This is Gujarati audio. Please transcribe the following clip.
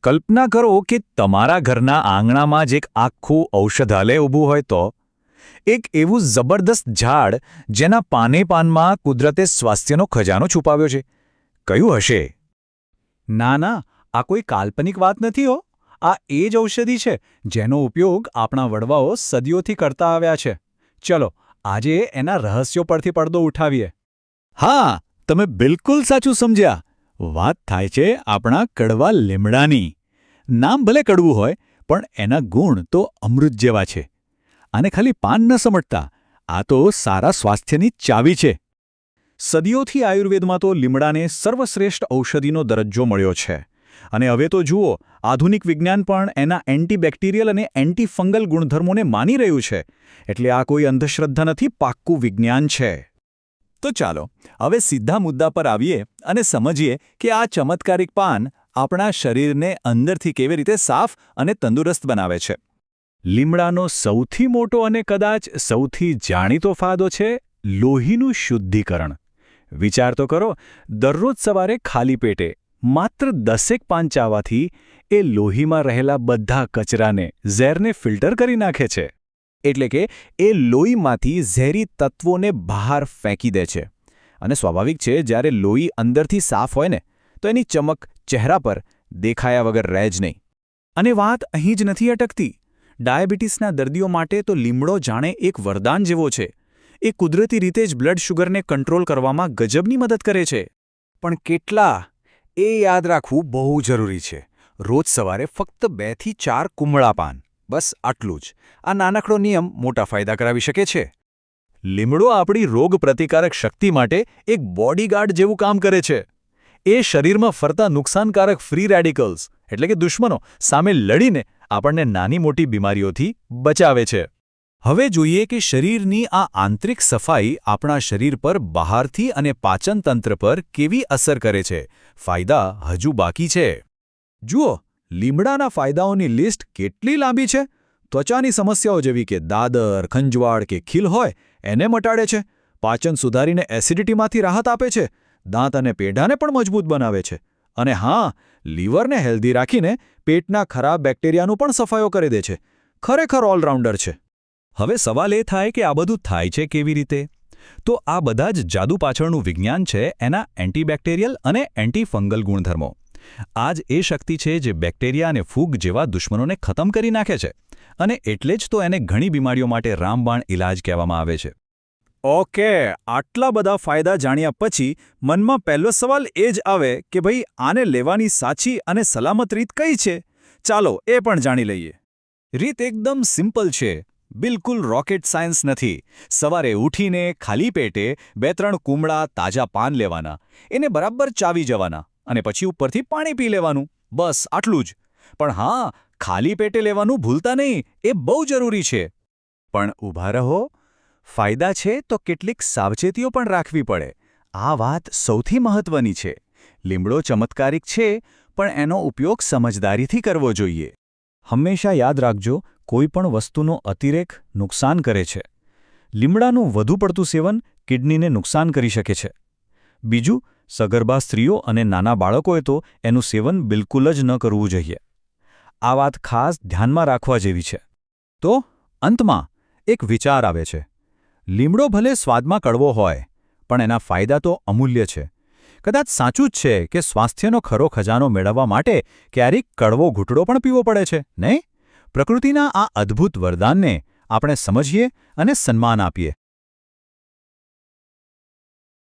કલ્પના કરો કે તમારા ઘરના આંગણામાં જ એક આખું ઔષધાલય ઊભું હોય તો એક એવું જબરદસ્ત ઝાડ જેના પાનમાં કુદરતે સ્વાસ્થ્યનો ખજાનો છુપાવ્યો છે. કયું હશે? ના ના, આ કોઈ કાલ્પનિક વાત નથી હો. આ એ જ ઔષધિ છે જેનો ઉપયોગ આપણા વડવાઓ સદીઓથી કરતા આવ્યા છે. ચલો આજે એના રહસ્યો પરથી પડદો ઉઠાવીએ. હા, તમે બિલકુલ સાચું સમજ્યા. વાત થાય છે આપણા કડવા લીમડાની. નામ ભલે કડવું હોય, પણ એના ગુણ તો અમૃત જેવા છે. આને ખાલી પાન ન સમજતા, આ તો સારા સ્વાસ્થ્યની ચાવી છે. સદીઓથી આયુર્વેદમાં તો લીમડાને સર્વશ્રેષ્ઠ ઔષધિનો દરજ્જો મળ્યો છે. અને હવે તો જુઓ, આધુનિક વિજ્ઞાન પણ એના એન્ટીબેક્ટેરિયલ અને એન્ટીફંગલ ગુણધર્મોને માની રહ્યું છે. એટલે આ કોઈ અંધશ્રદ્ધા નથી, પાક્કું વિજ્ઞાન છે. તો ચાલો હવે સીધા મુદ્દા પર આવીએ અને સમજીએ કે આ ચમત્કારિક પાન આપણા શરીરને અંદરથી કેવી રીતે સાફ અને તંદુરસ્ત બનાવે છે. લીમડાનો સૌથી મોટો અને કદાચ સૌથી જાણીતો ફાયદો છે લોહીનું શુદ્ધિકરણ. વિચાર તો કરો, દરરોજ સવારે ખાલી પેટે માત્ર 10 પાન ચાવવાથી એ લોહીમાં રહેલા બધા કચરાને, ઝેરને ફિલ્ટર કરી નાખે છે. એટલે કે એ લોહીમાંથી ઝેરી તત્વોને બહાર ફેંકી દે છે. અને સ્વાભાવિક છે, જ્યારે લોહી અંદરથી સાફ હોય ને, તો એની ચમક ચહેરા પર દેખાયા વગર રહે જ નહીં. અને વાત અહીં જ નથી અટકતી. ડાયાબિટીસના દર્દીઓ માટે તો લીમડો જાણે એક વરદાન જેવો છે. એ કુદરતી રીતે જ બ્લડ શુગરને કંટ્રોલ કરવામાં ગજબની મદદ કરે છે. પણ કેટલા? એ યાદ રાખવું બહુ જરૂરી છે. રોજ સવારે ફક્ત 2 થી 4 કુમળા પાન, બસ આટલું જ. આ નાનકડો નિયમ મોટા ફાયદા કરાવી શકે છે. લીમડો આપણી રોગ પ્રતિકારક શક્તિ માટે એક બોડીગાર્ડ જેવું કામ કરે છે. એ શરીરમાં ફરતા નુકસાનકારક ફ્રી રેડિકલ્સ એટલે કે દુશ્મનો સામે લડીને આપણને નાની મોટી બીમારીઓથી બચાવે છે. હવે જોઈએ કે શરીરની આ આંતરિક સફાઈ આપણા શરીર પર બહારથી અને પાચન તંત્ર પર કેવી અસર કરે છે. ફાયદા હજુ બાકી છે. જુઓ, લીમડાના ફાયદાઓની લિસ્ટ કેટલી લાંબી છે. ત્વચાની સમસ્યાઓ જેવી કે દાદર, ખંજવાળ કે ખીલ હોય એને મટાડે છે. પાચન સુધારીને એસિડિટીમાંથી રાહત આપે છે. દાંત અને પેઢાને પણ મજબૂત બનાવે છે. અને હા, લીવરને હેલ્ધી રાખીને પેટના ખરાબ બેક્ટેરિયાનું પણ સફાયો કરી દે છે. ખરેખર ઓલરાઉન્ડર છે. હવે સવાલ એ થાય કે આ બધું થાય છે કેવી રીતે? તો આ બધા જ જાદુ પાછળનું વિજ્ઞાન છે એના એન્ટીબેક્ટેરિયલ અને એન્ટીફંગલ ગુણધર્મો. આ જ એ શક્તિ છે જે બેક્ટેરિયા અને ફૂગ જેવા દુશ્મનોને ખતમ કરી નાખે છે. અને એટલે જ તો એને ઘણી બીમારીઓ માટે રામબાણ ઇલાજ કહેવામાં આવે છે. ઓકે, આટલા બધા ફાયદા જાણ્યા પછી મનમાં પહેલો સવાલ એ જ આવે કે ભાઈ, આને લેવાની સાચી અને સલામત રીત કઈ છે? ચાલો એ પણ જાણી લઈએ. રીત એકદમ સિમ્પલ છે. બિલકુલ રોકેટ સાયન્સ નથી. સવારે ઉઠીને ખાલી પેટે 2-3 કુમળા તાજા પાન લેવાના, એને બરાબર ચાવી જવાના અને પછી ઉપરથી પાણી પી લેવાનું. બસ આટલું જ. પણ હા, ખાલી પેટે લેવાનું ભૂલતા નહીં, એ બહુ જરૂરી છે. પણ ઊભા રહો, ફાયદા છે તો કેટલીક સાવચેતીઓ પણ રાખવી પડે. આ વાત સૌથી મહત્વની છે. લીમડો ચમત્કારિક છે, પણ એનો ઉપયોગ સમજદારીથી કરવો જોઈએ. હંમેશા યાદ રાખજો, કોઈ પણ વસ્તુનો અતિરેક નુકસાન કરે છે. લીમડાનું વધુ પડતું સેવન કિડનીને નુકસાન કરી શકે છે. બીજું, સગર્ભા સ્ત્રીઓ અને નાના બાળકોએ તો એનું સેવન બિલકુલ જ ન કરવું જોઈએ. આ વાત ખાસ ધ્યાનમાં રાખવા જેવી છે. તો અંતમાં એક વિચાર આવે છે. લીમડો ભલે સ્વાદમાં કડવો હોય, પણ એના ફાયદા તો અમૂલ્ય છે. કદાચ સાચું જ છે કે સ્વાસ્થ્યનો ખરો ખજાનો મેળવવા માટે ક્યારેક કડવો ઘૂંટડો પણ પીવો પડે છે, નહીં? પ્રકૃતિના આ અદ્ભુત વરદાનને આપણે સમજીએ અને સન્માન આપીએ.